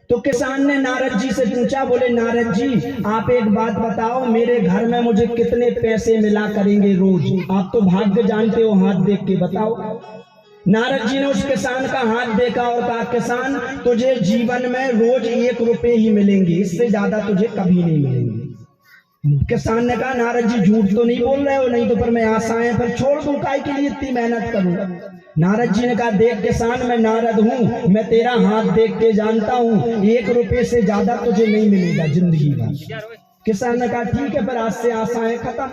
तो किसान ने नारद जी से पूछा, बोले नारद जी आप एक बात बताओ, मेरे घर में मुझे कितने पैसे मिला करेंगे रोज? आप तो भाग्य जानते हो, हाथ देख के बताओ। नारद जी ने उस किसान का हाथ देखा और कहा, किसान तुझे जीवन में रोज 1 रुपए ही मिलेंगे, इससे ज्यादा तुझे कभी नहीं मिलेंगे। किसान ने कहा, नारद जी झूठ तो नहीं बोल रहे हो? नहीं तो पर मैं आशाएं पर छोड़ दूं, काय के लिए इतनी मेहनत करूंगा? नारद जी ने कहा, देख किसान मैं नारद हूं, मैं तेरा हाथ देख के जानता हूं 1 रुपए से ज्यादा तुझे नहीं मिलेगा जिंदगी भर। किसान ने कहा ठीक है, पर आज से आशाएं खत्म।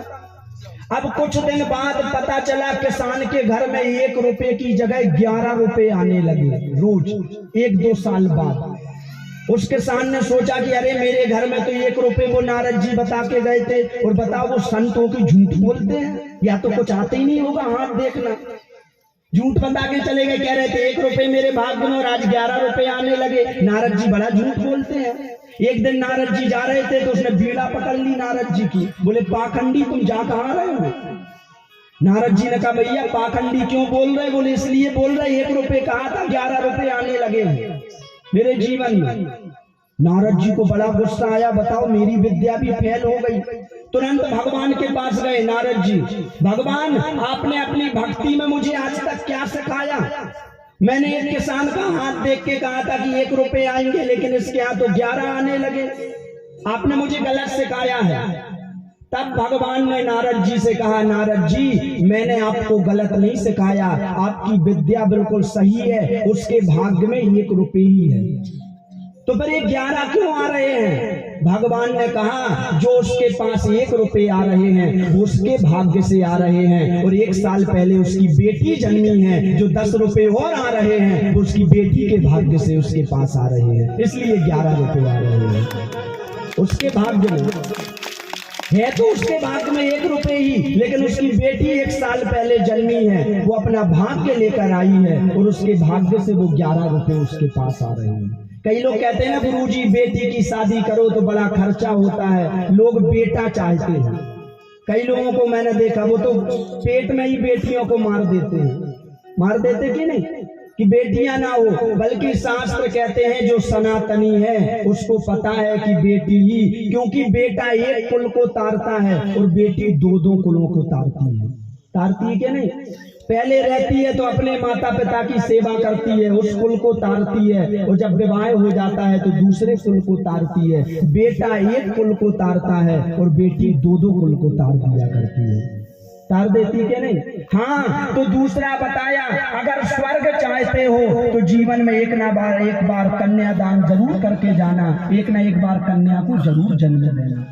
अब कुछ दिन बाद पता चला किसान के घर में 1 रुपए की जगह 11 रुपए आने लगे रोज। 1-2 साल बाद उस किसान ने सोचा कि अरे मेरे घर में तो 1 रुपए वो नारद जी बता के गए थे, और बताओ वो संतों की झूठ बोलते हैं, या तो कुछ आते ही नहीं होगा, हाथ देखना। झूठ बता के चले गए, कह रहे थे 1 रुपए मेरे भाग्य में और आज 11 रुपए आने लगे। नारद जी बड़ा झूठ बोलते हैं। एक दिन नारद जी जा रहे थे तो उसने बीड़ा पकड़ ली नारद जी की, बोले पाखंडी तुम जा कहाँ रहे हो? नारद जी ने कहा, भैया पाखंडी क्यों बोल रहे? बोले इसलिए बोल रहे 1 रुपए कहा था, 11 रुपए आने लगे मेरे जीवन में। नारद जी को बड़ा गुस्सा आया, बताओ मेरी विद्या भी फेल हो गई। तुरंत भगवान के पास गए नारद जी, भगवान आपने अपनी भक्ति में मुझे आज तक क्या सिखाया? मैंने एक किसान का हाथ देख के कहा था कि 1 रुपए आएंगे, लेकिन इसके यहाँ तो 11 आने लगे, आपने मुझे गलत सिखाया है। तब भगवान ने नारद जी से कहा, नारद जी मैंने आपको गलत नहीं सिखाया, आपकी विद्या बिल्कुल सही है, उसके भाग्य में 1 रुपए ही है, तो फिर ये 11 क्यों आ रहे हैं? भगवान ने कहा जो उसके पास 1 रुपए आ रहे हैं वो उसके भाग्य से आ रहे हैं, और 1 साल पहले उसकी बेटी जन्मी है जो 10 रुपए और आ रहे हैं, उसकी बेटी के भाग्य से उसके पास आ रहे हैं, इसलिए 11 रुपए आ रहे हैं उसके भाग्य में। है तो उसके भाग्य में 1 रुपए ही, लेकिन उसकी बेटी 1 साल पहले जन्मी है, वो अपना भाग्य लेकर आई है, और उसके भाग्य से वो 11 रुपए उसके पास आ रहे हैं। कई लोग कहते हैं ना गुरुजी बेटी की शादी करो तो बड़ा खर्चा होता है, लोग बेटा चाहते हैं। कई लोगों को मैंने देखा वो तो पेट में ही बेटियों को मार देते हैं, मार देते कि नहीं कि बेटियां ना हो, बल्कि शास्त्र कहते हैं जो सनातनी है उसको पता है कि बेटी ही, क्योंकि बेटा 1 कुल को तारता है और बेटी 2-2 कुलों को तारती है कि नहीं? पहले रहती है तो अपने माता पिता की सेवा करती है, उस कुल को तारती है, और जब विवाह हो जाता है तो दूसरे कुल को तारती है। बेटा 1 कुल को तारता है और बेटी 2-2 कुल को तार दिया करती है, तार देती के नहीं? हाँ, तो दूसरा बताया, अगर स्वर्ग चाहते हो तो जीवन में एक बार कन्यादान जरूर करके जाना, एक ना एक बार कन्या को जरूर जन्म देना।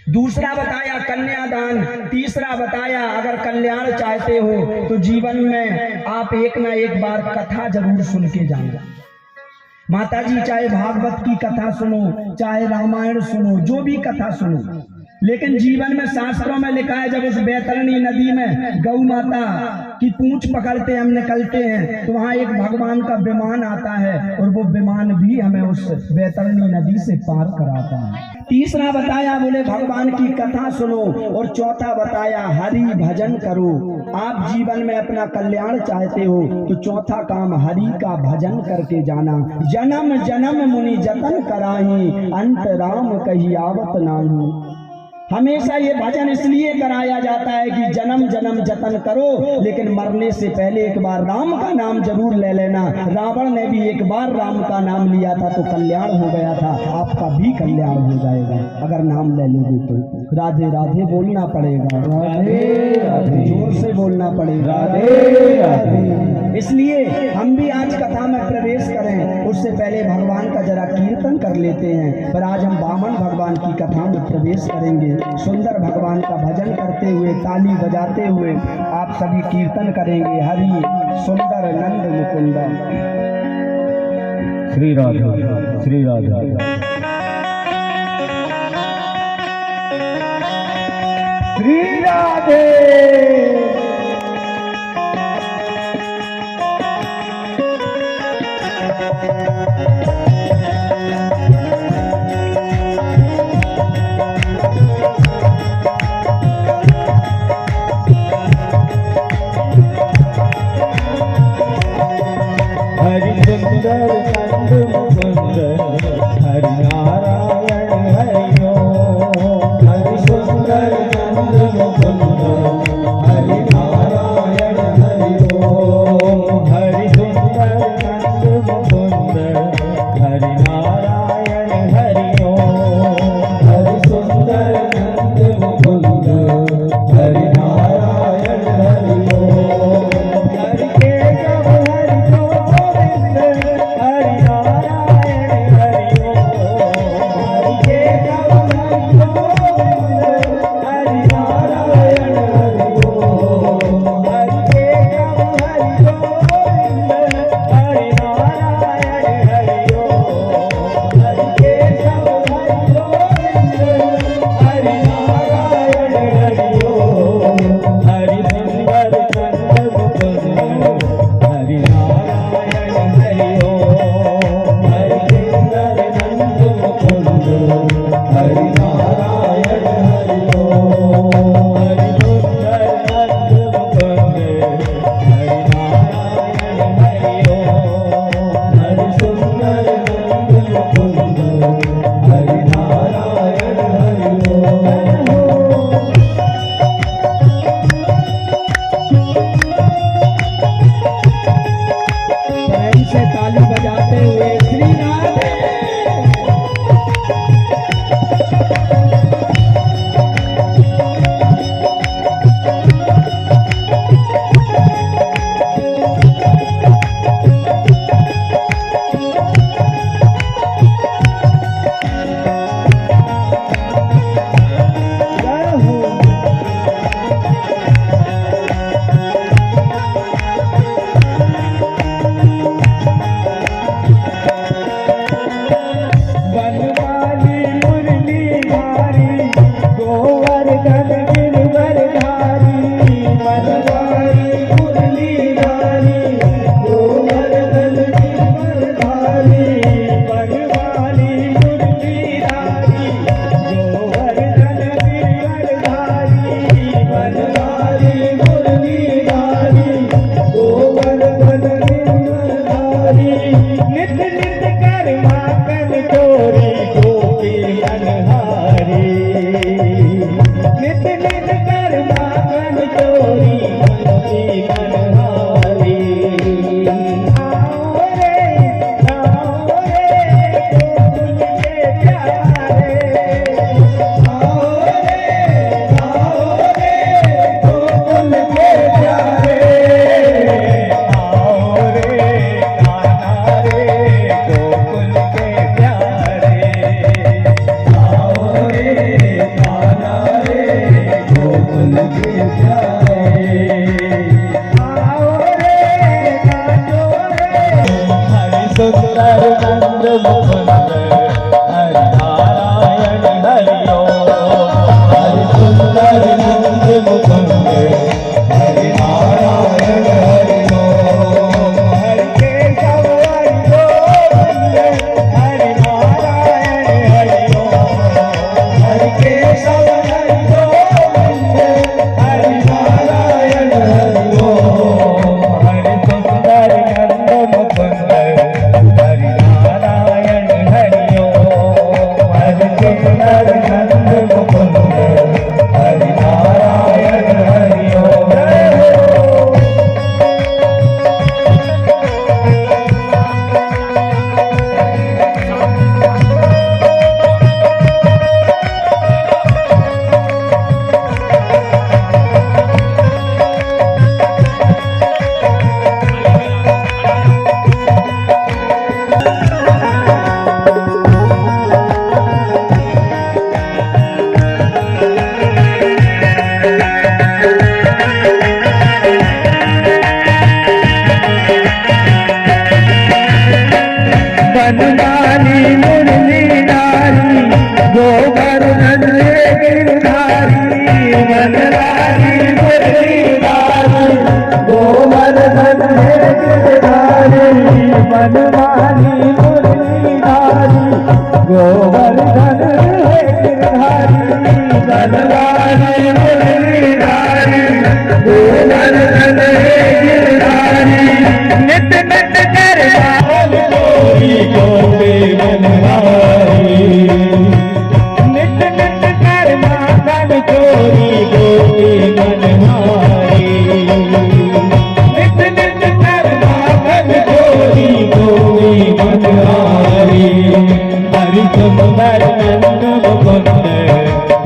दूसरा बताया कन्यादान। तीसरा बताया अगर कल्याण चाहते हो तो जीवन में आप एक ना एक बार कथा जरूर सुन के जाना। माता जी चाहे भागवत की कथा सुनो, चाहे रामायण सुनो, जो भी कथा सुनो, लेकिन जीवन में शास्त्रों में लिखा है जब उस बैतरणी नदी में गौ माता की पूंछ पकड़ते हम निकलते हैं तो वहां एक भगवान का विमान आता है और वो विमान भी हमें उस बैतरणी नदी से पार कराता है। तीसरा बताया बोले भगवान की कथा सुनो, और चौथा बताया हरि भजन करो। आप जीवन में अपना कल्याण चाहते हो तो चौथा काम हरि का भजन करके जाना। जन्म जन्म मुनि जतन कराही, अंत राम कही आवत नाही। हमेशा ये भजन इसलिए कराया जाता है कि जन्म जन्म जतन करो, लेकिन मरने से पहले एक बार राम का नाम जरूर ले लेना। रावण ने भी एक बार राम का नाम लिया था तो कल्याण हो गया था, आपका भी कल्याण हो जाएगा अगर नाम ले लोगे तो। राधे राधे बोलना पड़ेगा, राधे राधे जोर से बोलना पड़ेगा, राधे राधे। इसलिए हम भी आज कथा में प्रवेश करें उससे पहले भगवान का जरा कीर्तन कर लेते हैं। पर आज हम वामन भगवान की कथा में प्रवेश करेंगे। सुंदर भगवान का भजन करते हुए, ताली बजाते हुए आप सभी कीर्तन करेंगे। हरि सुंदर नंद मुकुंद। श्री राधे श्री राधे श्री राधे। हरि सुंदर नंद मुकुंद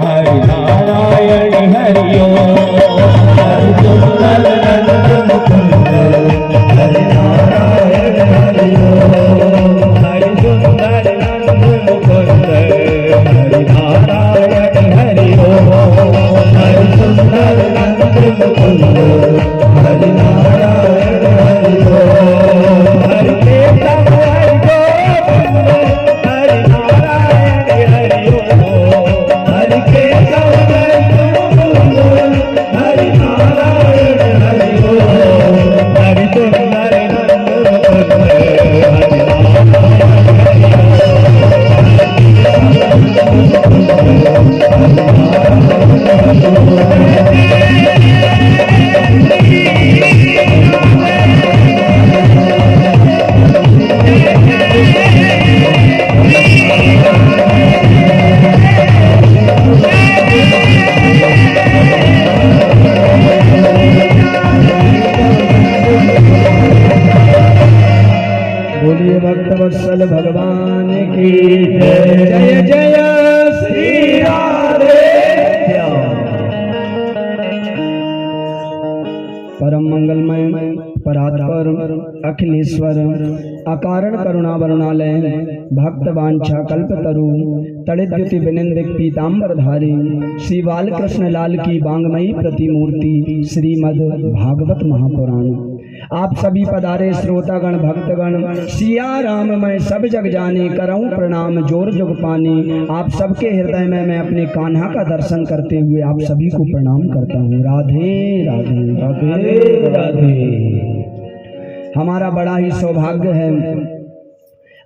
हरि नारायण हरि ओम। वत्सल भगवान की जय। जय जय श्री राधे। परम मंगलमय परात्पर अखिलेश्वर अकारण करुणा वरुणालय भक्त वांछा कल्पतरु तड़िद्युति विनिंदिक पीताम्बर धारी श्री बालकृष्ण लाल की वांगमयी प्रतिमूर्ति श्रीमद् भागवत महापुराण। आप सभी पधारे श्रोतागण भक्तगण सिया राम मैं सब जग जाने करऊं प्रणाम जोर जुग पानी। आप सबके हृदय में मैं अपने कान्हा का दर्शन करते हुए आप सभी को प्रणाम करता हूँ। राधे राधे राधे राधे। हमारा बड़ा ही सौभाग्य है,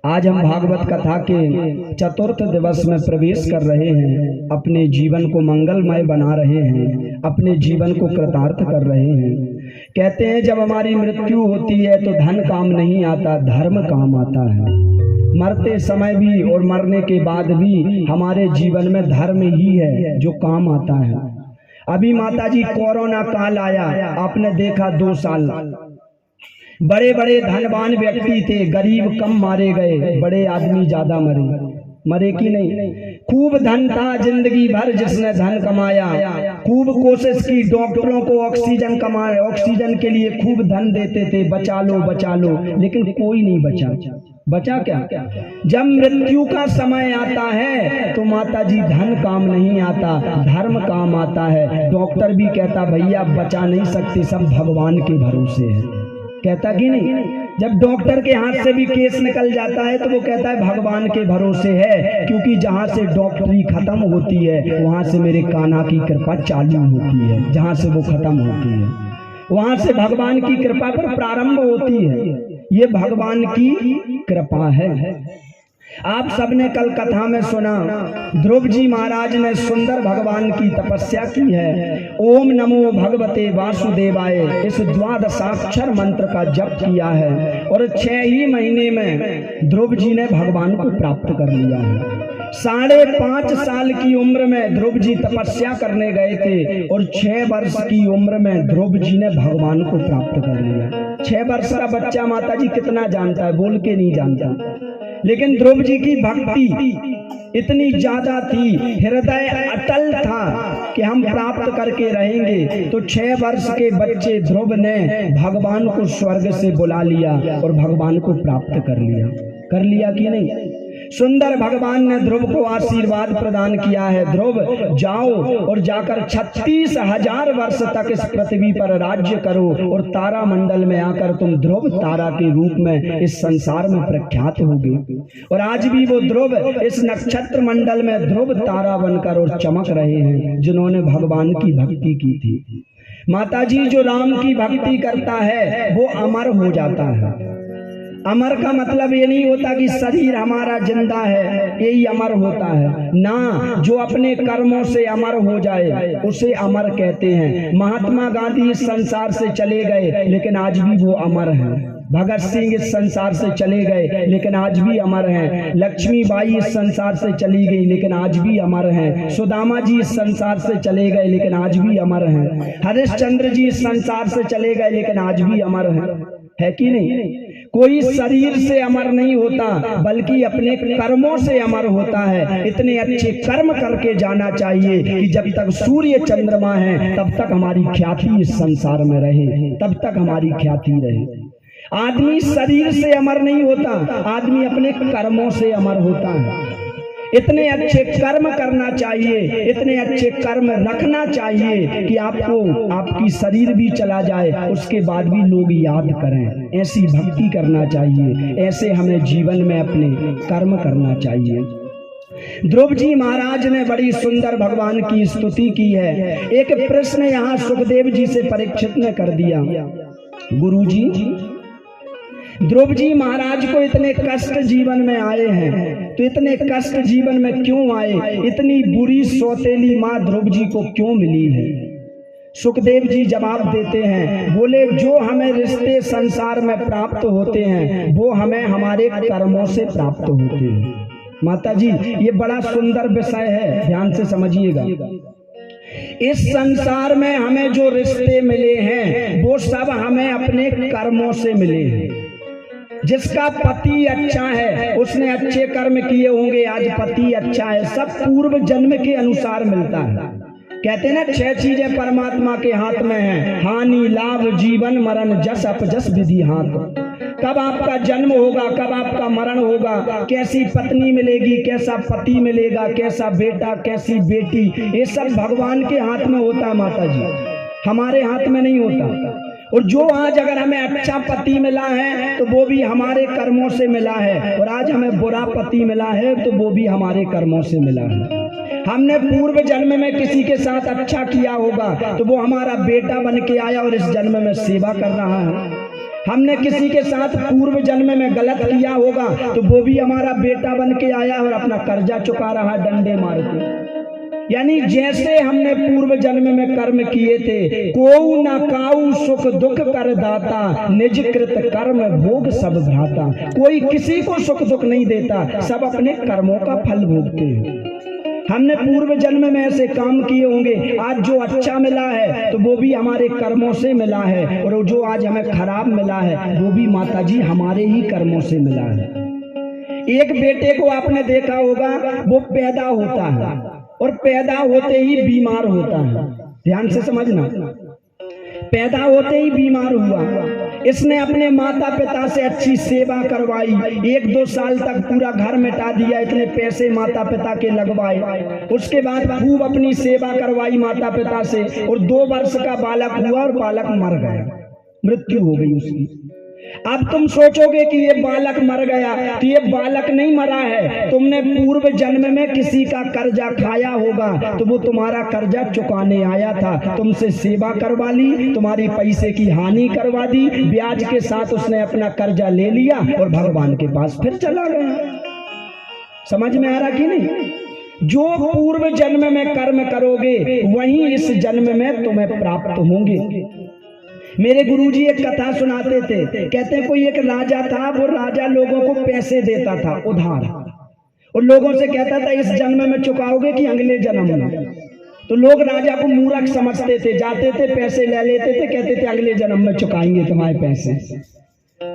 आज हम भागवत कथा के चतुर्थ दिवस में प्रवेश कर रहे हैं। अपने जीवन को मंगलमय बना रहे हैं, अपने जीवन को कृतार्थ कर रहे हैं। कहते हैं जब हमारी मृत्यु होती है तो धन काम नहीं आता, धर्म काम आता है। मरते समय भी और मरने के बाद भी हमारे जीवन में धर्म ही है जो काम आता है। अभी माताजी कोरोना काल आया, आपने देखा 2 साल बड़े बड़े धनवान व्यक्ति थे, गरीब कम मारे गए, बड़े आदमी ज्यादा मरे कि नहीं। खूब धन था, जिंदगी भर जिसने धन कमाया, खूब कोशिश की, डॉक्टरों को ऑक्सीजन कमाए, ऑक्सीजन के लिए खूब धन देते थे, बचा लो, लेकिन कोई नहीं बचा क्या। जब मृत्यु का समय आता है तो माता जी धन काम नहीं आता, धर्म काम आता है। डॉक्टर भी कहता भैया बचा नहीं सकते, सब भगवान के भरोसे है, कहता कि नहीं। जब डॉक्टर के हाथ से भी केस निकल जाता है तो वो कहता है भगवान के भरोसे है, क्योंकि जहाँ से डॉक्टरी खत्म होती है वहाँ से मेरे कान्हा की कृपा चालू होती है, जहाँ से वो खत्म होती है वहाँ से भगवान की कृपा पर प्रारंभ होती है। ये भगवान की कृपा है। आप सबने कल कथा में सुना, ध्रुव जी महाराज ने सुंदर भगवान की तपस्या की है। ओम नमो भगवते वासुदेवाय इस द्वादशाक्षर मंत्र का जप किया है और 6 ही महीने में ध्रुव जी ने भगवान को प्राप्त कर लिया है। 5.5 साल की उम्र में ध्रुव जी तपस्या करने गए थे और 6 वर्ष की उम्र में ध्रुव जी ने भगवान को प्राप्त कर लिया। 6 वर्ष का बच्चा माता जी कितना जानता है, बोल के नहीं जानता, लेकिन ध्रुव जी की भक्ति इतनी ज्यादा थी, हृदय अटल था कि हम प्राप्त करके रहेंगे। तो 6 वर्ष के बच्चे ध्रुव ने भगवान को स्वर्ग से बुला लिया और भगवान को प्राप्त कर लिया कि नहीं। सुंदर भगवान ने ध्रुव को आशीर्वाद प्रदान किया है, ध्रुव जाओ और जाकर 36,000 वर्ष तक इस पृथ्वी पर राज्य करो और तारा मंडल में आकर तुम ध्रुव तारा के रूप में इस संसार में प्रख्यात होगे। और आज भी वो ध्रुव इस नक्षत्र मंडल में ध्रुव तारा बनकर और चमक रहे हैं, जिन्होंने भगवान की भक्ति की थी। माता जी जो राम की भक्ति करता है वो अमर हो जाता है। अमर का मतलब ये नहीं होता कि शरीर हमारा जिंदा है यही अमर होता है ना, जो अपने कर्मों से अमर हो जाए उसे अमर कहते हैं। महात्मा गांधी इस संसार से चले गए लेकिन आज भी वो अमर हैं। भगत सिंह इस संसार से चले गए लेकिन आज भी अमर हैं। लक्ष्मीबाई इस संसार से चली गई लेकिन आज भी अमर हैं। सुदामा जी इस संसार से चले गए लेकिन आज भी अमर हैं। हरिश्चंद्र जी इस संसार से चले गए लेकिन आज भी अमर हैं, है कि नहीं। कोई शरीर से अमर नहीं होता बल्कि अपने कर्मों से अमर होता है। इतने अच्छे कर्म करके जाना चाहिए कि जब तक सूर्य चंद्रमा है तब तक हमारी ख्याति इस संसार में रहे, तब तक हमारी ख्याति रहे। आदमी शरीर से अमर नहीं होता, आदमी अपने कर्मों से अमर होता है। इतने अच्छे कर्म करना चाहिए, इतने अच्छे कर्म रखना चाहिए कि आपको आपकी शरीर भी चला जाए उसके बाद भी लोग याद करें। ऐसी भक्ति करना चाहिए, ऐसे हमें जीवन में अपने कर्म करना चाहिए। ध्रुव जी महाराज ने बड़ी सुंदर भगवान की स्तुति की है। एक प्रश्न यहाँ सुखदेव जी से परीक्षित ने कर दिया, गुरु जी ध्रुव जी महाराज को इतने कष्ट जीवन में आए हैं तो इतने कष्ट जीवन में क्यों आए, इतनी बुरी सौतेली माँ ध्रुव जी को क्यों मिली है। सुखदेव जी जवाब देते हैं, बोले जो हमें रिश्ते संसार में प्राप्त होते हैं वो हमें हमारे कर्मों से प्राप्त होते हैं। माता जी ये बड़ा सुंदर विषय है, ध्यान से समझिएगा। इस संसार में हमें जो रिश्ते मिले हैं वो सब हमें अपने कर्मों से मिले हैं। जिसका पति अच्छा है उसने अच्छे कर्म किए होंगे, आज पति अच्छा है, सब पूर्व जन्म के अनुसार मिलता है। कहते हैं ना 6 चीजें परमात्मा के हाथ में हैं, हानि लाभ जीवन मरण जस अपजस विधि हाथ। कब आपका जन्म होगा, कब आपका मरण होगा, कैसी पत्नी मिलेगी, कैसा पति मिलेगा, कैसा बेटा कैसी बेटी, ये सब भगवान के हाथ में होता है माता जी, हमारे हाथ में नहीं होता। और जो आज अगर हमें अच्छा पति मिला है तो वो भी हमारे कर्मों से मिला है, और आज हमें बुरा पति मिला है तो वो भी हमारे कर्मों से मिला है। हमने पूर्व जन्म में किसी के साथ अच्छा किया होगा तो वो हमारा बेटा बन के आया और इस जन्म में सेवा कर रहा है। हमने किसी के साथ पूर्व जन्म में गलत किया होगा तो वो भी हमारा बेटा बन के आया और अपना कर्जा चुका रहा है डंडे मार के। यानी जैसे हमने पूर्व जन्म में कर्म किए थे, कोऊ न काऊ सुख दुख कर दाता, निज कृत कर्म भोग सब भ्राता। कोई किसी को सुख दुख नहीं देता, सब अपने कर्मों का फल भोगते हैं। हमने पूर्व जन्म में ऐसे काम किए होंगे, आज जो अच्छा मिला है तो वो भी हमारे कर्मों से मिला है, और जो आज हमें खराब मिला है वो भी माता जी हमारे ही कर्मों से मिला है। एक बेटे को आपने देखा होगा, वो पैदा होता है और पैदा होते ही बीमार होता है। ध्यान से समझना, पैदा होते ही बीमार हुआ, इसने अपने माता पिता से अच्छी सेवा करवाई, 1-2 साल तक पूरा घर मिटा दिया, इतने पैसे माता पिता के लगवाए, उसके बाद खूब अपनी सेवा करवाई माता पिता से, और 2 वर्ष का बालक हुआ और बालक मर गया, मृत्यु हो गई उसकी। अब तुम सोचोगे कि ये बालक मर गया, तो ये बालक नहीं मरा है, तुमने पूर्व जन्म में किसी का कर्जा खाया होगा, तो वो तुम्हारा कर्जा चुकाने आया था, तुमसे सेवा करवा ली, तुम्हारी पैसे की हानि करवा दी, ब्याज के साथ उसने अपना कर्जा ले लिया और भगवान के पास फिर चला गया। समझ में आ रहा कि नहीं? जो पूर्व जन्म में कर्म करोगे वही इस जन्म में तुम्हें प्राप्त होंगे। मेरे गुरुजी एक कथा सुनाते थे, कहते हैं कोई एक राजा था, वो राजा लोगों को पैसे देता था उधार, और लोगों से कहता था इस जन्म में चुकाओगे कि अगले जन्म में। तो लोग राजा को मूर्ख समझते थे, जाते थे पैसे ले लेते थे, कहते थे अगले जन्म में चुकाएंगे तुम्हारे पैसे,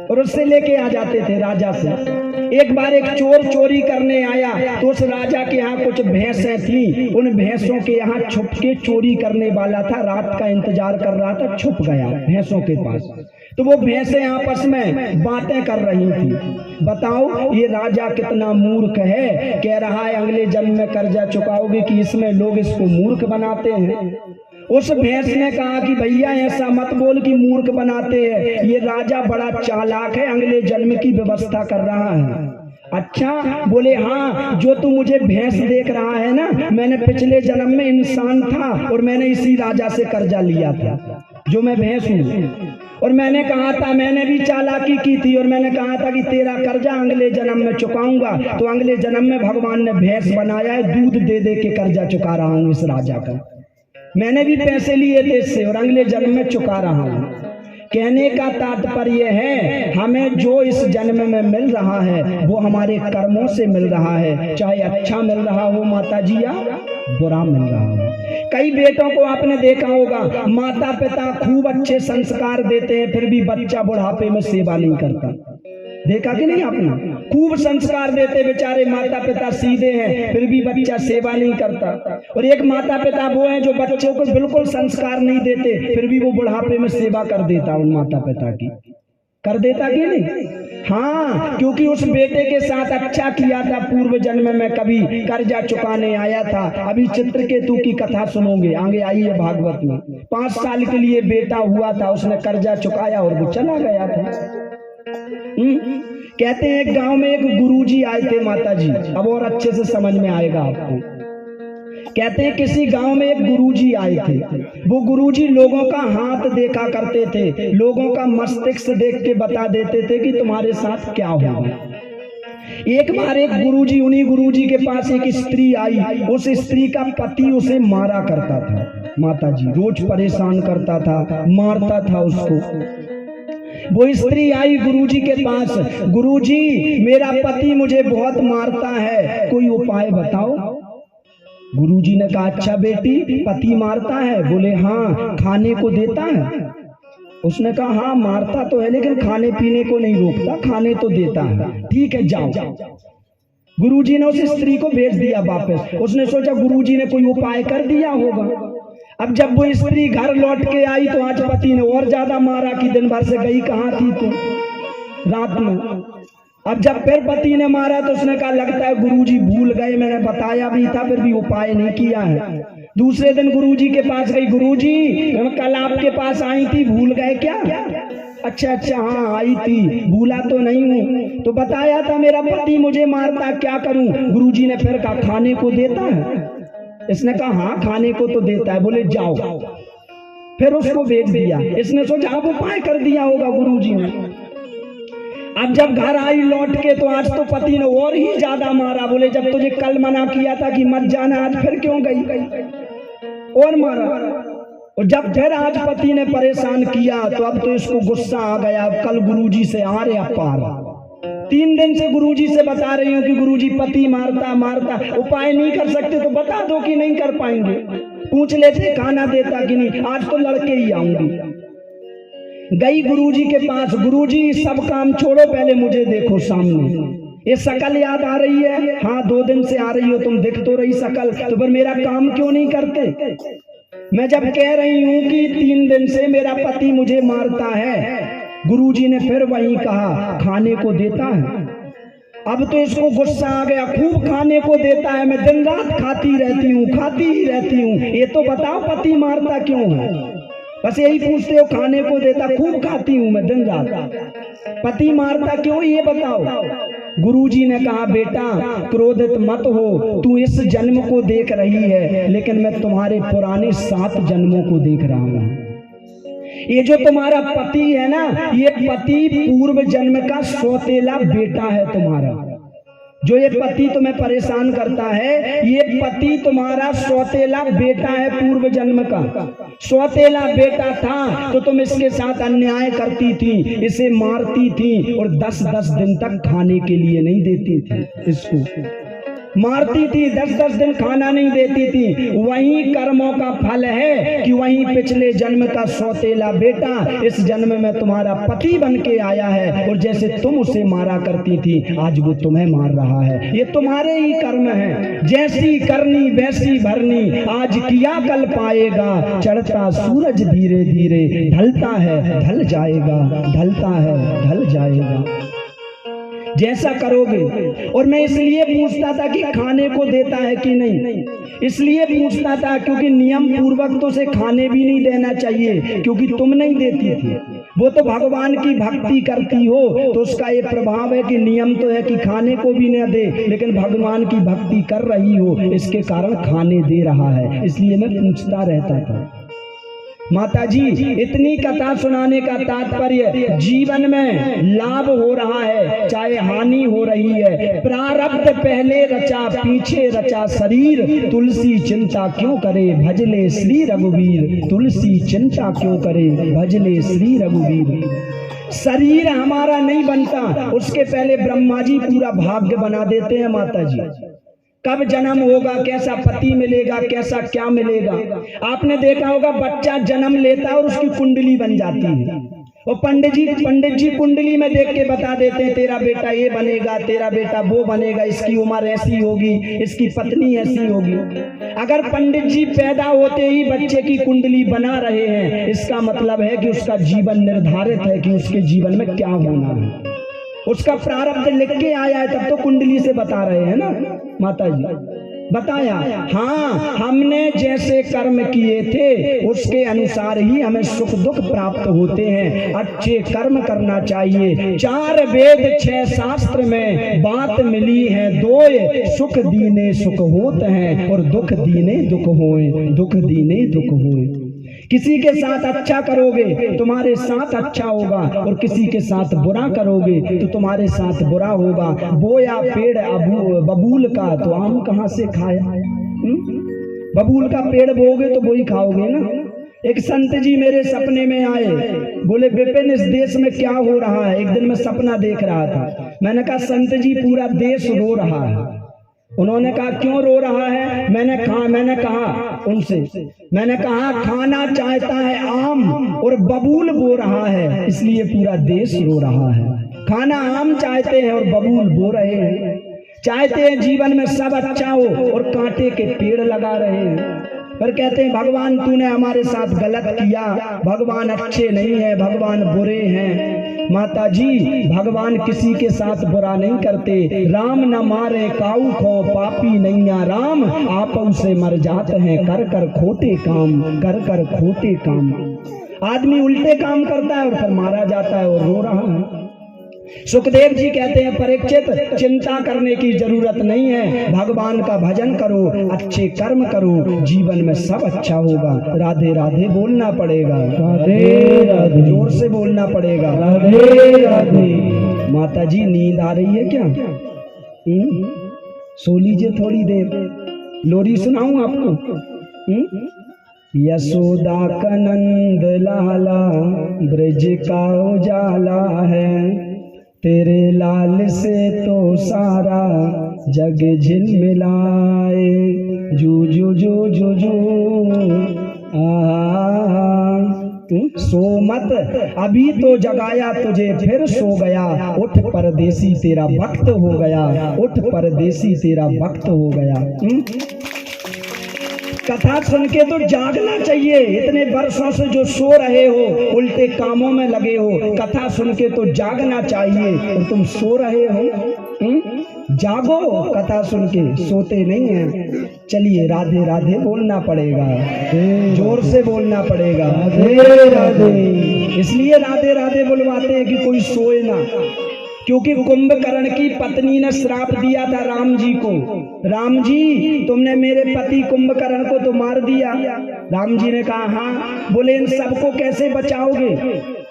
और उससे लेके आ जाते थे राजा से। एक बार एक चोर चोरी करने आया, तो उस राजा के यहाँ कुछ भैंसें थी, उन भैंसों के यहाँ छुप के चोरी करने वाला था, रात का इंतजार कर रहा था, छुप गया भैंसों के पास। तो वो भैंसें आपस में बातें कर रही थी। बताओ ये राजा कितना मूर्ख है, कह रहा है अगले जन्म में कर्जा चुकाओगे, कि इसमें लोग इसको मूर्ख बनाते हैं। उस भैंस ने कहा कि भैया ऐसा मत बोल कि मूर्ख बनाते हैं, ये राजा बड़ा चालाक है, अगले जन्म की व्यवस्था कर रहा है। अच्छा, बोले हाँ, जो तू मुझे भैंस देख रहा है ना, मैंने पिछले जन्म में इंसान था और मैंने इसी राजा से कर्जा लिया था, जो मैं भैंस हूँ, और मैंने कहा था, मैंने भी चालाकी की थी, और मैंने कहा था कि तेरा कर्जा अगले जन्म में चुकाऊंगा, तो अगले जन्म में भगवान ने भैंस बनाया है, दूध दे दे के कर्जा चुका रहा हूँ इस राजा का। मैंने भी पैसे लिए थे इससे और अगले जन्म में चुका रहा हूं। कहने का तात्पर्य है, हमें जो इस जन्म में मिल रहा है वो हमारे कर्मों से मिल रहा है, चाहे अच्छा मिल रहा हो माता जी या बुरा मिल रहा हो। कई बेटों को आपने देखा होगा, माता पिता खूब अच्छे संस्कार देते हैं, फिर भी बच्चा बुढ़ापे में सेवा नहीं करता। देखा कि नहीं आपने? खूब संस्कार देते बेचारे माता पिता सीधे हैं, फिर भी बच्चा सेवा नहीं करता। और एक माता पिता वो हैं जो बच्चों को बिल्कुल संस्कार नहीं देते, फिर भी वो बुढ़ापे में सेवा कर देता उन माता पिता की। कर देता कि नहीं? हाँ, क्योंकि उस बेटे के साथ अच्छा किया था पूर्व जन्म में, कभी कर्जा चुकाने आया था। अभी चित्रकेतु की कथा सुनोगे, आगे आई है भागवत में। 5 साल के लिए बेटा हुआ था, उसने कर्जा चुकाया और वो चला गया था। कहते हैं एक गांव में एक गुरुजी आए थे माता जी, अब और अच्छे से समझ में आएगा आपको। कहते हैं किसी गांव में एक गुरुजी आए थे, वो गुरुजी लोगों का हाथ देखा करते थे, लोगों का मस्तिष्क देख के बता देते थे कि तुम्हारे साथ क्या होगा। एक बार एक गुरुजी, उन्हीं गुरुजी के पास एक स्त्री आई, उस स्त्री का पति उसे मारा करता था माता जी, रोज परेशान करता था, मारता था उसको। वो स्त्री आई गुरुजी के पास, गुरुजी मेरा पति मुझे बहुत मारता है, कोई उपाय बताओ। गुरुजी ने कहा अच्छा बेटी, पति मारता है? बोले हाँ। खाने को देता है? उसने कहा हाँ मारता तो है लेकिन खाने पीने को नहीं रोकता, खाने तो देता है। ठीक है जाओ। गुरुजी ने उस स्त्री को भेज दिया वापस। उसने सोचा गुरुजी ने कोई उपाय कर दिया होगा। अब जब वो स्त्री घर लौट के आई तो आज पति ने और ज्यादा मारा कि दिन भर से गई कहाँ थी तू रात में। अब जब फिर पति ने मारा तो उसने कहा लगता है गुरुजी भूल गए, मैंने बताया भी था फिर भी उपाय नहीं किया है। दूसरे दिन गुरुजी के पास गई, गुरुजी मैं कल आपके पास आई थी, भूल गए क्या? अच्छा अच्छा हाँ आई थी, भूला तो नहीं हूँ, तो बताया था मेरा पति मुझे मारता, क्या करूं? गुरुजी ने फिर कहा खाने को देता है? इसने कहा हाँ खाने को तो देता है। बोले जाओ। फिर उसको भेज दिया। इसने सोचा अब उपाय कर दिया होगा गुरुजी ने। अब जब घर आई लौट के तो आज तो पति ने और ही ज्यादा मारा। बोले जब तुझे कल मना किया था कि मत जाना, आज फिर क्यों गई? और मारा। और जब फिर आज पति ने परेशान किया तो अब तो इसको गुस्सा आ गया। अब कल गुरुजी से आ रहे पार। 3 दिन से गुरुजी से बता रही हूँ कि गुरुजी पति मारता मारता, उपाय नहीं कर सकते तो बता दो कि नहीं कर पाएंगे। पूछ लेते खाना देता कि नहीं, आज तो लड़के ही आऊंगी। गई गुरुजी के पास, गुरुजी सब काम छोड़ो पहले मुझे देखो सामने। ये शकल याद आ रही है? हाँ 2 दिन से आ रही हो, तुम दिख तो रही शकल, तो पर मेरा काम क्यों नहीं करते? मैं जब कह रही हूँ कि 3 दिन से मेरा पति मुझे मारता है। गुरुजी ने फिर वही कहा खाने को देता है। अब तो इसको गुस्सा आ गया, खूब खाने को देता है, मैं दिन रात खाती रहती हूँ, खाती ही रहती हूँ। ये तो बताओ पति मारता क्यों है? बस यही पूछते हो, खाने को देता, खूब खाती हूँ मैं दिन रात, पति मारता क्यों ये बताओ। गुरुजी ने कहा बेटा क्रोधित मत हो, तू इस जन्म को देख रही है लेकिन मैं तुम्हारे पुराने 7 जन्मों को देख रहा हूँ। ये जो तुम्हारा पति है ना, ये पति पूर्व जन्म का सौतेला बेटा है तुम्हारा। जो ये पति तुम्हें परेशान करता है, ये पति तुम्हारा सौतेला बेटा है पूर्व जन्म का। सौतेला बेटा था तो तुम इसके साथ अन्याय करती थी, इसे मारती थी और 10-10 दिन तक खाने के लिए नहीं देती थी। इसको मारती थी, 10-10 दिन खाना नहीं देती थी। वही कर्मों का फल है कि वही पिछले जन्म का सौतेला बेटा इस जन्म में तुम्हारा पति बन के आया है, और जैसे तुम उसे मारा करती थी आज वो तुम्हें मार रहा है। ये तुम्हारे ही कर्म है, जैसी करनी वैसी भरनी, आज किया कल पाएगा। चढ़ता सूरज धीरे धीरे ढलता है ढल जाएगा, ढलता है ढल जाएगा, जैसा करोगे। और मैं इसलिए पूछता था कि खाने को देता है कि नहीं, इसलिए पूछता था क्योंकि नियम पूर्वक तो उसे खाने भी नहीं देना चाहिए, क्योंकि तुम नहीं देती थी। वो तो भगवान की भक्ति करती हो तो उसका ये प्रभाव है कि नियम तो है कि खाने को भी न दे, लेकिन भगवान की भक्ति कर रही हो इसके कारण खाने दे रहा है। इसलिए मैं पूछता रहता था। माता जी इतनी कथा सुनाने का तात्पर्य जीवन में लाभ हो रहा है चाहे हानि हो रही है। प्रारब्ध पहले रचा पीछे रचा शरीर, तुलसी चिंता क्यों करे भजले श्री रघुवीर। तुलसी चिंता क्यों करे भजले श्री रघुवीर। शरीर हमारा नहीं बनता, उसके पहले ब्रह्मा जी पूरा भाग्य बना देते हैं। माता जी कब जन्म होगा, कैसा पति मिलेगा, कैसा क्या मिलेगा। आपने देखा होगा बच्चा जन्म लेता है और उसकी कुंडली बन जाती है, और पंडित जी कुंडली में देख के बता देते हैं तेरा बेटा ये बनेगा, तेरा बेटा वो बनेगा, इसकी उम्र ऐसी होगी, इसकी पत्नी ऐसी होगी। अगर पंडित जी पैदा होते ही बच्चे की कुंडली बना रहे हैं, इसका मतलब है कि उसका जीवन निर्धारित है कि उसके जीवन में क्या होना है, उसका प्रारब्ध लिख के आया है, तब तो कुंडली से बता रहे हैं ना। माता जी बताया हाँ, हमने जैसे कर्म किए थे उसके अनुसार ही हमें सुख दुख प्राप्त होते हैं। अच्छे कर्म करना चाहिए। 4 वेद 6 शास्त्र में बात मिली है दोय, सुख दीने सुख होते हैं और दुख दीने दुख होए, दुख दीने दुख होए। किसी के साथ अच्छा करोगे तुम्हारे साथ अच्छा होगा, और किसी के साथ बुरा करोगे तो तुम्हारे साथ बुरा होगा। बोया पेड़ बबूल का तो आम कहाँ से खाया। बबूल का पेड़ बोगे तो वही खाओगे ना। एक संत जी मेरे सपने में आए, बोले विपिन इस देश में क्या हो रहा है। एक दिन मैं सपना देख रहा था, मैंने कहा संत जी पूरा देश रो रहा है, उन्होंने कहा क्यों रो रहा है? मैंने कहा उनसे, मैंने कहा खाना चाहता है आम और बबूल बो रहा है, इसलिए पूरा देश रो रहा है। खाना आम चाहते हैं और बबूल बो रहे हैं। चाहते हैं जीवन में सब अच्छा हो और कांटे के पेड़ लगा रहे हैं। पर कहते हैं भगवान तूने हमारे साथ गलत किया, भगवान अच्छे नहीं है, भगवान बुरे हैं। माता जी भगवान किसी के साथ बुरा नहीं करते। राम न मारे काऊ खो पापी नैया राम, आप उनसे मर जाते हैं कर कर खोटे काम, कर कर खोटे काम। आदमी उल्टे काम करता है और फिर मारा जाता है और रो रहा है। सुखदेव जी कहते हैं परीक्षित चिंता करने की जरूरत नहीं है, भगवान का भजन करो, अच्छे कर्म करो, जीवन में सब अच्छा होगा। राधे राधे बोलना पड़ेगा, राधे राधे जोर से बोलना पड़ेगा, राधे राधे। माता जी नींद आ रही है क्या? सो लीजिए थोड़ी देर। लोरी सुनाऊं आपको? यशोदा का नंद लाला ब्रज का उजाला है, तेरे लाल से तो सारा जग झिलमिलाए। जू जू जू जू जू सो मत, अभी तो जगाया तुझे फिर सो गया। उठ परदेसी तेरा वक्त हो गया, उठ परदेसी तेरा वक्त हो गया। कथा सुन के तो जागना चाहिए। इतने वर्षों से जो सो रहे हो, उल्टे कामों में लगे हो, कथा सुन के तो जागना चाहिए और तुम सो रहे हो। जागो कथा सुन के, सोते नहीं हैं। चलिए राधे राधे बोलना पड़ेगा, जोर से बोलना पड़ेगा, राधे राधे। इसलिए राधे राधे बुलवाते हैं कि कोई सोए ना, क्योंकि कुंभकर्ण की पत्नी ने श्राप दिया था राम जी को। राम जी तुमने मेरे पति कुंभकर्ण को तो मार दिया। राम जी ने कहा हाँ। बोले इन सबको कैसे बचाओगे?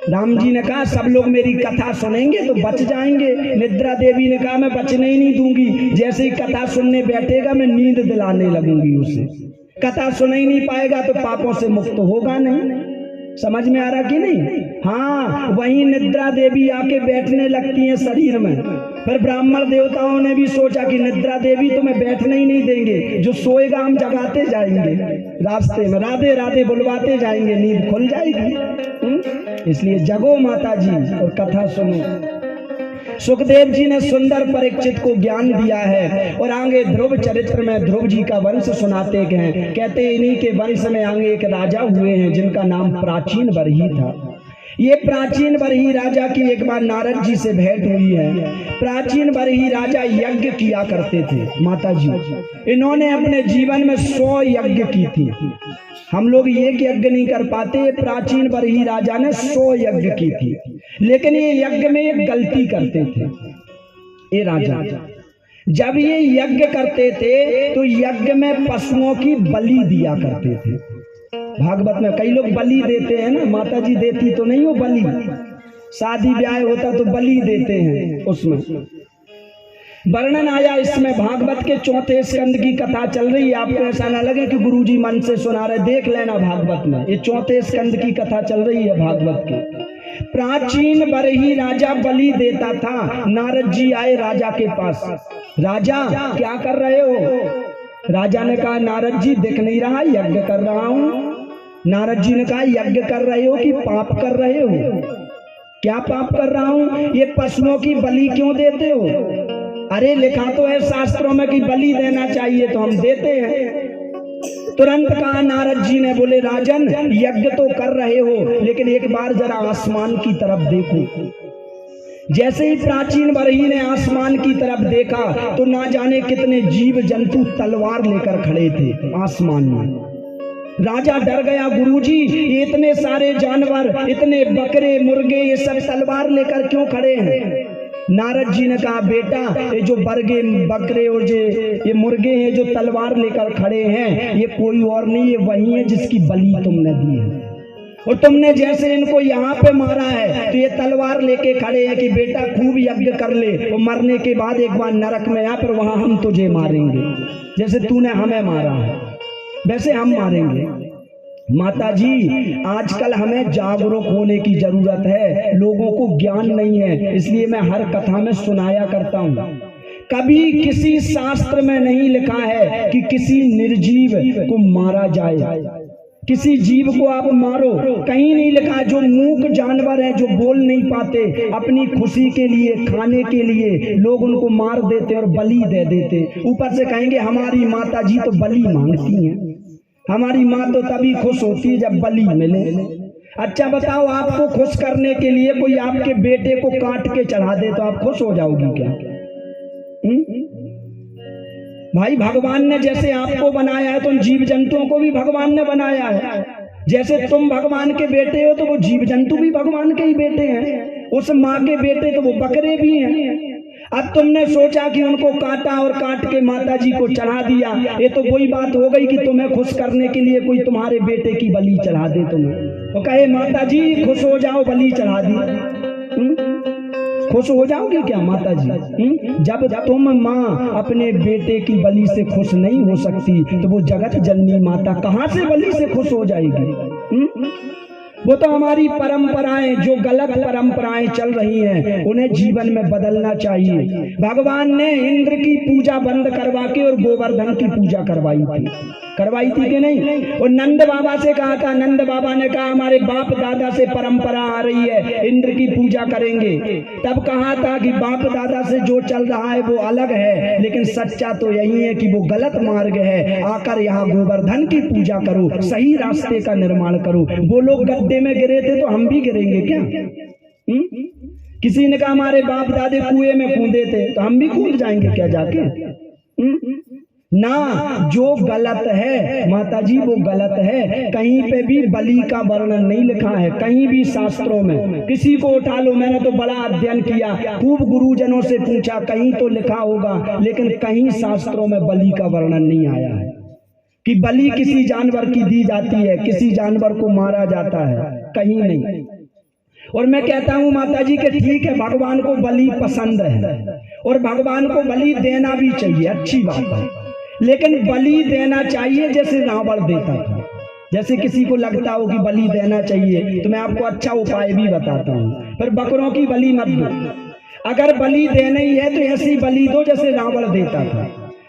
राम जी ने कहा सब लोग मेरी कथा सुनेंगे तो बच जाएंगे। निद्रा देवी ने कहा मैं बचने ही नहीं दूंगी, जैसे ही कथा सुनने बैठेगा मैं नींद दिलाने लगूंगी उसे। कथा सुन ही नहीं पाएगा तो पापों से मुक्त होगा नहीं। समझ में आ रहा कि नहीं? हाँ, वहीं निद्रा देवी आके बैठने लगती हैं शरीर में। फिर ब्राह्मण देवताओं ने भी सोचा कि निद्रा देवी तुम्हें बैठने ही नहीं देंगे, जो सोएगा हम जगाते जाएंगे रास्ते में, राधे राधे बुलवाते जाएंगे, नींद खुल जाएगी। इसलिए जगो माता जी और कथा सुनो। सुखदेव जी ने सुंदर परीक्षित को ज्ञान दिया है और आगे ध्रुव चरित्र में ध्रुव जी का वंश सुनाते हैं। कहते इन्हीं के वंश में आगे एक राजा हुए हैं जिनका नाम प्राचीन बरही था। ये प्राचीन बरही राजा की एक बार नारद जी से भेंट हुई है। प्राचीन बरही राजा यज्ञ किया करते थे माता जी। इन्होंने अपने जीवन में 100 यज्ञ की थी। हम लोग एक यज्ञ नहीं कर पाते, प्राचीन बरही राजा ने 100 यज्ञ की थी। लेकिन ये यज्ञ में एक गलती करते थे। ये राजा जब ये यज्ञ करते थे तो यज्ञ में पशुओं की बलि दिया करते थे। भागवत में कई लोग बलि देते हैं ना, माता जी देती तो नहीं हो बलि, शादी ब्याह होता तो बलि देते हैं। उसमें वर्णन आया इसमें भागवत के 4थे स्कंद की कथा चल रही है। आपको ऐसा ना लगे कि गुरुजी मन से सुना रहे, देख लेना भागवत में ये 4थे स्कंद की कथा चल रही है भागवत के। प्राचीन बरही राजा बलि देता था। नारद जी आए राजा के पास, राजा क्या कर रहे हो? राजा ने कहा नारद जी दिख नहीं रहा, यज्ञ कर रहा हूँ। नारद जी ने कहा यज्ञ कर रहे हो कि पाप कर रहे हो? क्या पाप कर रहा हूँ? ये पशुओं की बलि क्यों देते हो? अरे लिखा तो है शास्त्रों में कि बलि देना चाहिए तो हम देते हैं। तुरंत कहा नारद जी ने, बोले राजन यज्ञ तो कर रहे हो लेकिन एक बार जरा आसमान की तरफ देखो। जैसे ही प्राचीन बरही ने आसमान की तरफ देखा तो ना जाने कितने जीव जंतु तलवार लेकर खड़े थे आसमान में। राजा डर गया, गुरुजी ये इतने सारे जानवर, इतने बकरे मुर्गे, ये सब तलवार लेकर क्यों खड़े हैं? नारद जी ने कहा बेटा ये जो बरगे बकरे और ये मुर्गे हैं जो तलवार लेकर खड़े हैं, ये कोई और नहीं, ये वही है जिसकी बलि तुमने दी है। और तुमने जैसे इनको यहाँ पे मारा है तो ये तलवार लेके खड़े हैं कि बेटा खूब यज्ञ कर ले और मरने के बाद एक बार नरक में आ, पर वहां हम तुझे मारेंगे जैसे तूने हमें मारा है वैसे हम मारेंगे। माता जी आजकल हमें जागरूक होने की जरूरत है, लोगों को ज्ञान नहीं है, इसलिए मैं हर कथा में सुनाया करता हूँ। कभी किसी शास्त्र में नहीं लिखा है कि किसी निर्जीव को मारा जाए, किसी जीव को आप मारो, कहीं नहीं लिखा। जो मूक जानवर है, जो बोल नहीं पाते, अपनी खुशी के लिए, खाने के लिए लोग उनको मार देते और बलि दे देते। ऊपर से कहेंगे हमारी माता जी तो बलि मांगती हैं, हमारी माँ तो तभी खुश होती है जब बलि मिले। अच्छा बताओ, आपको खुश करने के लिए कोई आपके बेटे को काट के चढ़ा दे तो आप खुश हो जाओगी क्या? भाई भगवान ने जैसे आपको बनाया है तो उन जीव जंतुओं को भी भगवान ने बनाया है। जैसे तुम भगवान के बेटे हो तो वो जीव जंतु भी भगवान के ही बेटे हैं। उस माँ के बेटे तो वो बकरे भी हैं। अब तुमने सोचा कि उनको काटा और काट के माता जी को चढ़ा दिया। ये तो वही बात हो गई कि तुम्हें खुश करने के लिए कोई तुम्हारे बेटे की बलि चढ़ा दे तुम्हें, तो कहे माता जी खुश हो जाओ, बलि चढ़ा दी। खुश हो जाओगे क्या माता जी? जब तुम माँ अपने बेटे की बलि से खुश नहीं हो सकती तो वो जगत जननी माता कहाँ से बलि से खुश हो जाएगी? वो तो हमारी परंपराएं, जो गलत परंपराएं चल रही हैं, उन्हें जीवन में बदलना चाहिए। भगवान ने इंद्र की पूजा बंद करवा के और गोवर्धन की पूजा करवाई थी कि नहीं? और नंद बाबा से कहा था, नंद बाबा ने कहा हमारे बाप दादा से परंपरा आ रही है, इंद्र की पूजा करेंगे। तब कहा था कि बाप दादा से जो चल रहा है वो अलग है, लेकिन सच्चा तो यही है कि वो गलत मार्ग है। आकर यहाँ गोवर्धन की पूजा करो, सही रास्ते का निर्माण करो। वो लोग गड्ढे में गिरे थे तो हम भी गिरेंगे क्या? किसी ने कहा हमारे बाप दादे कुएं में कूदे थे तो हम भी कूद जाएंगे क्या जाके? ना, जो गलत है माता जी वो गलत है। कहीं पे भी बलि का वर्णन नहीं लिखा है, कहीं भी शास्त्रों में। किसी को उठा लो, मैंने तो बड़ा अध्ययन किया, खूब गुरुजनों से पूछा, कहीं तो लिखा होगा, लेकिन कहीं शास्त्रों में बलि का वर्णन नहीं आया है कि बलि किसी जानवर की दी जाती है, किसी जानवर को मारा जाता है, कहीं नहीं। और मैं कहता हूं माता जी के ठीक है, भगवान को बलि पसंद है और भगवान को बलि देना भी चाहिए, अच्छी बात है। लेकिन बलि देना चाहिए जैसे रावण देता था। जैसे किसी को लगता हो कि बलि देना चाहिए तो मैं आपको अच्छा उपाय भी बताता हूँ, पर बकरों की बलि मत दो। अगर बलि देना ही है तो ऐसी बलि दो जैसे रावण देता था।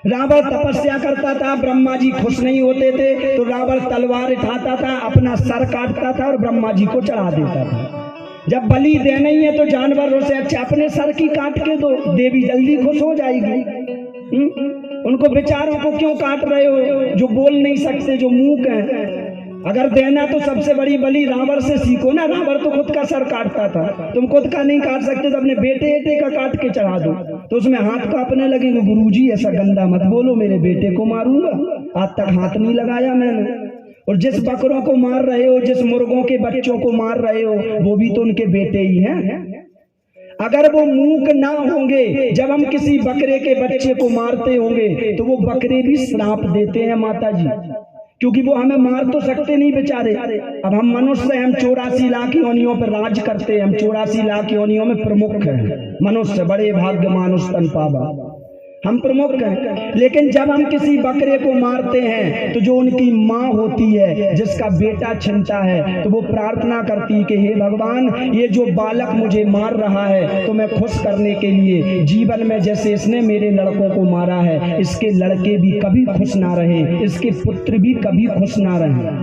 रावण तपस्या करता था, ब्रह्मा जी खुश नहीं होते थे तो रावण तलवार उठाता था, अपना सर काटता था और ब्रह्मा जी को चढ़ा देता था। जब बलि देना ही है तो जानवरों से अच्छा अपने सर की काट के दो, देवी जल्दी खुश हो जाएगी। उनको बेचारों को क्यों काट रहे हो, जो बोल नहीं सकते, जो मूक हैं? अगर देना तो सबसे बड़ी बलि रावण से सीखो ना। रावण तो खुद का सर काटता था, तुम खुद का नहीं काट सकते तो अपने बेटे का काट के चढ़ा दो, तो उसमें हाथ कांपने लगेगा। गुरुजी ऐसा गंदा मत बोलो, मेरे बेटे को मारूंगा, आज तक हाथ नहीं लगाया मैंने। और जिस बकरों को मार रहे हो, जिस मुर्गों के बच्चों को मार रहे हो, वो भी तो उनके बेटे ही हैं। अगर वो मूक ना होंगे, जब हम किसी बकरे के बच्चे को मारते होंगे तो वो बकरे भी श्राप देते हैं माता जी, क्योंकि वो हमें मार तो सकते नहीं बेचारे। अब हम मनुष्य, हम 84 लाख योनियों पर राज करते हैं, हम 84 लाख योनियों में प्रमुख हैं। मनुष्य बड़े भाग्य मानुष तन पावा, हम प्रमुख हैं। लेकिन जब हम किसी बकरे को मारते हैं तो जो उनकी माँ होती है, जिसका बेटा छिनता है, तो वो प्रार्थना करती है कि हे भगवान, ये जो बालक मुझे मार रहा है तो मैं खुश करने के लिए जीवन में जैसे इसने मेरे लड़कों को मारा है, इसके लड़के भी कभी खुश ना रहे, इसके पुत्र भी कभी खुश ना रहे।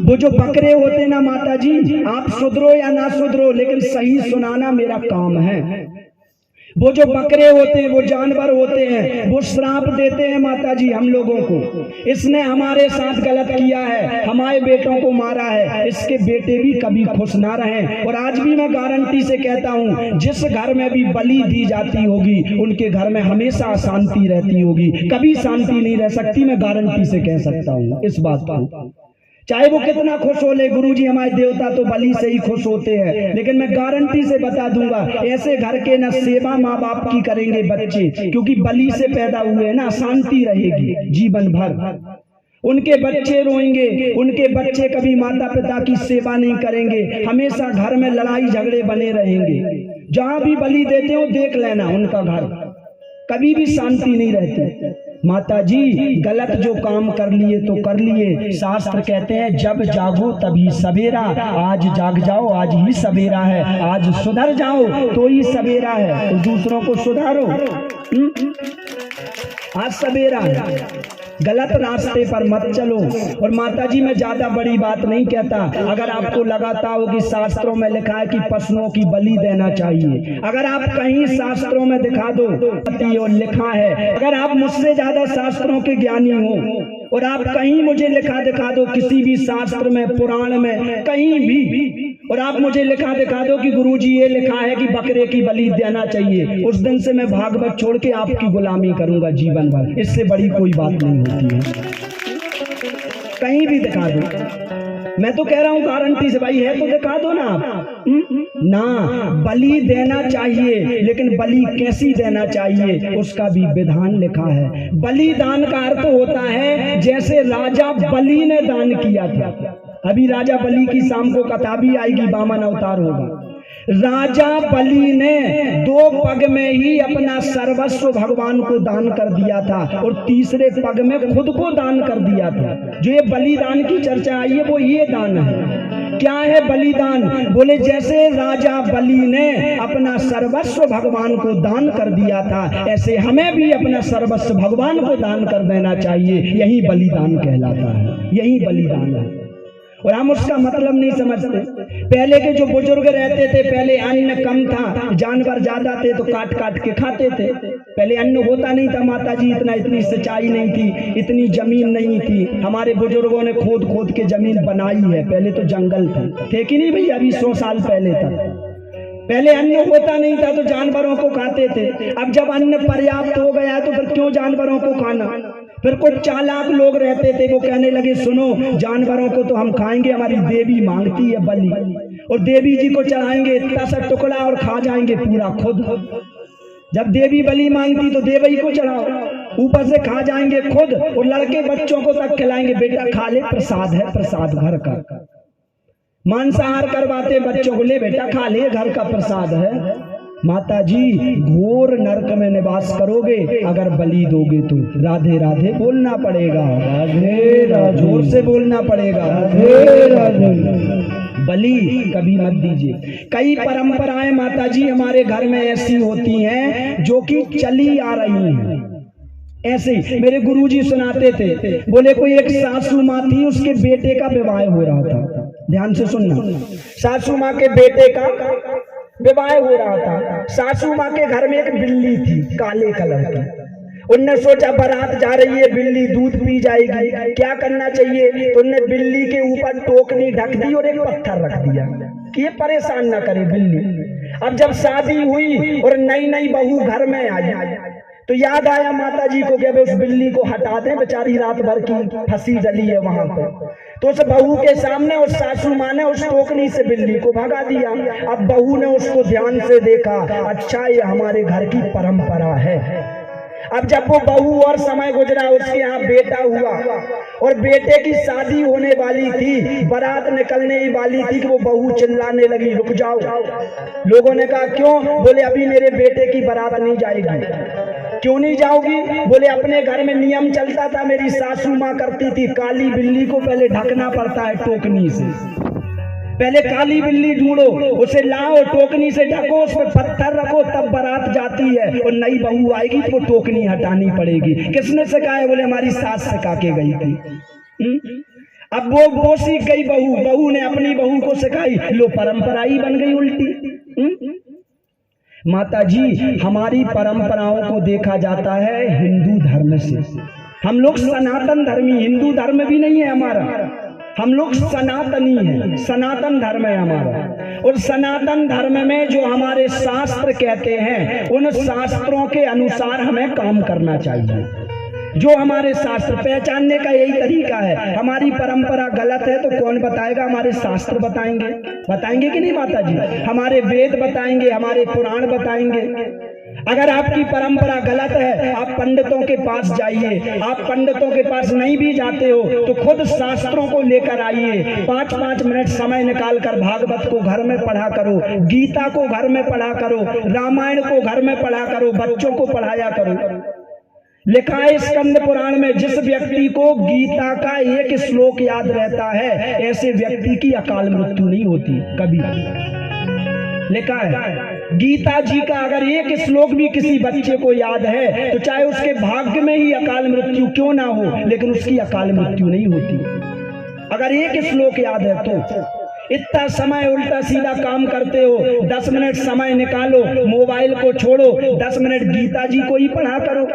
वो जो बकरे होते ना माता जी, आप सुधरो या ना सुधरो, लेकिन सही सुनाना मेरा काम है। वो जो बकरे होते हैं, वो जानवर होते हैं, वो श्राप देते हैं माता जी हम लोगों को। इसने हमारे साथ गलत किया है, हमारे बेटों को मारा है, इसके बेटे भी कभी खुश ना रहें। और आज भी मैं गारंटी से कहता हूँ, जिस घर में भी बलि दी जाती होगी उनके घर में हमेशा अशांति रहती होगी, कभी शांति नहीं रह सकती। मैं गारंटी से कह सकता हूँ इस बात को, चाहे वो कितना खुश हो ले। गुरुजी हमारे देवता तो बलि से ही खुश होते हैं, लेकिन मैं गारंटी से बता दूंगा, ऐसे घर के न सेवा माँ बाप की करेंगे बच्चे, क्योंकि बलि से पैदा हुए हैं ना, शांति रहेगी जीवन भर। उनके बच्चे रोएंगे, उनके बच्चे कभी माता पिता की सेवा नहीं करेंगे, हमेशा घर में लड़ाई झगड़े बने रहेंगे। जहां भी बलि देते हो देख लेना, उनका घर कभी भी शांति नहीं रहती। माता जी गलत जो काम कर लिए तो कर लिए। शास्त्र कहते हैं जब जागो तभी सवेरा। आज जाग जाओ, आज ही सवेरा है। आज सुधर जाओ तो ही सवेरा है। तो दूसरों को सुधारो। आज सवेरा है, गलत रास्ते पर मत चलो। और माता जी मैं ज्यादा बड़ी बात नहीं कहता। अगर आपको लगाता हो कि शास्त्रों में लिखा है कि पशुओं की बलि देना चाहिए, अगर आप कहीं शास्त्रों में दिखा दो और लिखा है, अगर आप मुझसे ज्यादा शास्त्रों के ज्ञानी हो और आप कहीं मुझे लिखा दिखा दो किसी भी शास्त्र में, पुराण में, कहीं भी, और आप मुझे लिखा दिखा दो कि गुरुजी ये लिखा है कि बकरे की बलि देना चाहिए, उस दिन से मैं भागवत छोड़ के आपकी गुलामी करूंगा जीवन भर। इससे बड़ी कोई बात नहीं होती है। कहीं भी दिखा दो, मैं तो कह रहा हूं गारंटी से, भाई है तो दिखा दो ना आप। ना, बलि देना चाहिए, लेकिन बलि कैसी देना चाहिए उसका भी विधान लिखा है। बलिदान का अर्थ होता है जैसे राजा बलि ने दान किया था। अभी राजा बलि की शाम को कथा भी आएगी, वामन अवतार होगा। राजा बलि ने 2 पग में ही अपना सर्वस्व भगवान को दान कर दिया था और तीसरे पग में खुद को दान कर दिया था। जो ये बलिदान की चर्चा आई है वो ये दान है। क्या है बलिदान? बोले जैसे राजा बलि ने अपना सर्वस्व भगवान को दान कर दिया था, ऐसे हमें भी अपना सर्वस्व भगवान को दान कर देना चाहिए। यही बलिदान कहलाता है, यही बलिदान है। और हम उसका मतलब नहीं समझते। पहले के जो बुजुर्ग रहते थे, पहले अन्न कम था, जानवर ज्यादा थे तो काट काट के खाते थे। पहले अन्न होता नहीं था माता जी, इतनी सिंचाई नहीं थी, इतनी जमीन नहीं थी। हमारे बुजुर्गों ने खोद खोद के जमीन बनाई है। पहले तो जंगल थे कि नहीं भैया? अभी 100 साल पहले तक पहले अन्न होता नहीं था तो जानवरों को खाते थे। अब जब अन्न पर्याप्त हो गया तो फिर क्यों जानवरों को खाना? फिर कुछ चालाक लोग रहते थे, वो कहने लगे सुनो, जानवरों को तो हम खाएंगे, हमारी देवी मांगती है बलि, और देवी जी को चढ़ाएंगे इतना सा टुकड़ा और खा जाएंगे पूरा खुद। जब देवी बलि मांगती तो देवी को चढ़ाओ, ऊपर से खा जाएंगे खुद, और लड़के बच्चों को तक खिलाएंगे, बेटा खा ले, प्रसाद है, प्रसाद घर का। मांसाहार करवाते बच्चों को, ले बेटा खा ले, घर का प्रसाद है। माता जी घोर नरक में निवास करोगे अगर बलि दोगे तो। राधे राधे बोलना पड़ेगा, राधे राधे, जोर से बोलना पड़ेगा, राधे राधे। बलि कभी मत दीजिए। कई परंपराएं माता जी हमारे घर में ऐसी होती हैं जो कि चली आ रही हैं। ऐसे ही मेरे गुरुजी सुनाते थे, बोले कोई एक सासू माँ थी, उसके बेटे का विवाह हो रहा था। ध्यान से सुनना, सासू माँ के बेटे का विवाह हो रहा था। सासू माँ के घर में एक बिल्ली थी, काले कलर की। उनने सोचा बारात जा रही है, बिल्ली दूध पी जाएगी, क्या करना चाहिए? तो उनने बिल्ली के ऊपर टोकनी ढक दी और एक पत्थर रख दिया कि ये परेशान ना करे बिल्ली। अब जब शादी हुई और नई नई बहू घर में आई तो याद आया माता जी को कि अब उस बिल्ली को हटा दें, बेचारी रात भर की फंसी जली है वहां पर। तो उस बहू के सामने उस सासू माँ ने उस टोकनी से बिल्ली को भगा दिया। अब बहू ने उसको ध्यान से देखा, अच्छा ये हमारे घर की परंपरा है। अब जब वो बहू और समय गुजरा, उसके यहाँ बेटा हुआ और बेटे की शादी होने वाली थी, बारात निकलने ही वाली थी कि वो बहू चिल्लाने लगी, रुक जाओ। लोगों ने कहा क्यों? बोले अभी मेरे बेटे की बारात नहीं जाएगी। क्यों नहीं जाओगी? बोले अपने घर में नियम चलता था, मेरी सासू माँ करती थी, काली बिल्ली को पहले ढकना पड़ता है टोकनी से। पहले काली बिल्ली ढूंढो, उसे लाओ, टोकनी से ढको, उस पर पत्थर रखो, तब बारात जाती है। और नई बहू आएगी तो वो टोकनी हटानी पड़ेगी। किसने सिखाया? बोले हमारी सास सिखा के गई थी। अब वो सीख गई बहू ने अपनी बहू को सिखाई, लो परंपरा ही बन गई उल्टी। माता जी हमारी परंपराओं को देखा जाता है हिंदू धर्म से। हम लोग सनातन धर्मी, हिंदू धर्म भी नहीं है हमारा, हम लोग सनातनी हैं, सनातन धर्म है हमारा। और सनातन धर्म में जो हमारे शास्त्र कहते हैं, उन शास्त्रों के अनुसार हमें काम करना चाहिए। जो हमारे शास्त्र, पहचानने का यही तरीका है। हमारी परंपरा गलत है तो कौन बताएगा? हमारे शास्त्र बताएंगे, बताएंगे कि नहीं माता जी? हमारे वेद बताएंगे, हमारे पुराण बताएंगे। अगर आपकी परंपरा गलत है, आप पंडितों के पास जाइए। आप पंडितों के पास नहीं भी जाते हो तो खुद शास्त्रों को लेकर आइए। 5-5 मिनट समय निकाल कर भागवत को घर में पढ़ा करो, गीता को घर में पढ़ा करो, रामायण को घर में पढ़ा करो, बच्चों को पढ़ाया करो। लिखा है स्कंद पुराण में, जिस व्यक्ति को गीता का एक श्लोक याद रहता है ऐसे व्यक्ति की अकाल मृत्यु नहीं होती कभी। लिखा है गीता जी का अगर एक श्लोक भी किसी बच्चे को याद है तो चाहे उसके भाग्य में ही अकाल मृत्यु क्यों ना हो, लेकिन उसकी अकाल मृत्यु नहीं होती अगर एक श्लोक याद है तो। इतना समय उल्टा सीधा काम करते हो, 10 मिनट समय निकालो, मोबाइल को छोड़ो, 10 मिनट गीता जी को ही पढ़ा करो।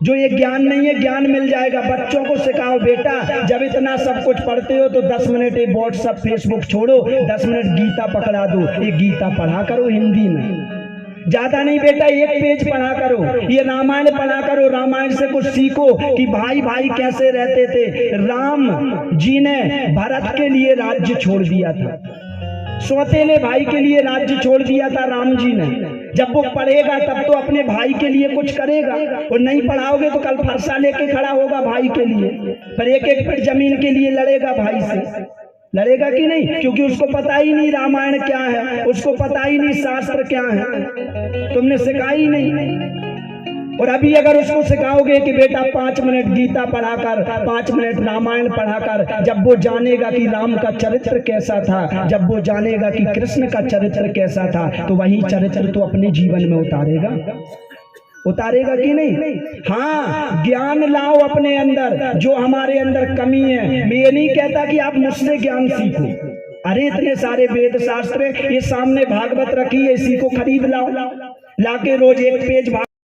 जो ये ज्ञान नहीं है ज्ञान मिल जाएगा। बच्चों को सिखाओ, बेटा जब इतना सब कुछ पढ़ते हो तो 10 मिनट ये व्हाट्सएप फेसबुक छोड़ो, 10 मिनट गीता पकड़ा दो, ये गीता पढ़ा करो हिंदी में। ज्यादा नहीं बेटा, एक पेज पढ़ा करो, ये रामायण पढ़ा करो, रामायण से कुछ सीखो कि भाई भाई कैसे रहते थे। राम जी ने भरत के लिए राज्य छोड़ दिया था, सौतेले भाई के लिए राज्य छोड़ दिया था राम जी ने। जब वो पढ़ेगा तब तो अपने भाई के लिए कुछ करेगा, और नहीं पढ़ाओगे तो कल फरसा लेके खड़ा होगा भाई के लिए, पर एक एक फीट जमीन के लिए लड़ेगा भाई से। लड़ेगा कि नहीं? क्योंकि उसको पता ही नहीं रामायण क्या है, उसको पता ही नहीं शास्त्र क्या है, तुमने सिखाई नहीं। और अभी अगर उसको सिखाओगे कि बेटा 5 मिनट गीता पढ़ाकर, 5 मिनट रामायण पढ़ाकर, जब वो जानेगा कि राम का चरित्र कैसा था, जब वो जानेगा कि कृष्ण का चरित्र कैसा था, तो वही चरित्र तो अपने जीवन में उतारेगा। उतारेगा कि नहीं? हाँ, ज्ञान लाओ अपने अंदर, जो हमारे अंदर कमी है। मैं ये नहीं कहता कि आप मुझसे ज्ञान सीखो, अरे इतने सारे वेद शास्त्र ये सामने भागवत रखी है, इसी को खरीद लाओ, लाके रोज एक पेज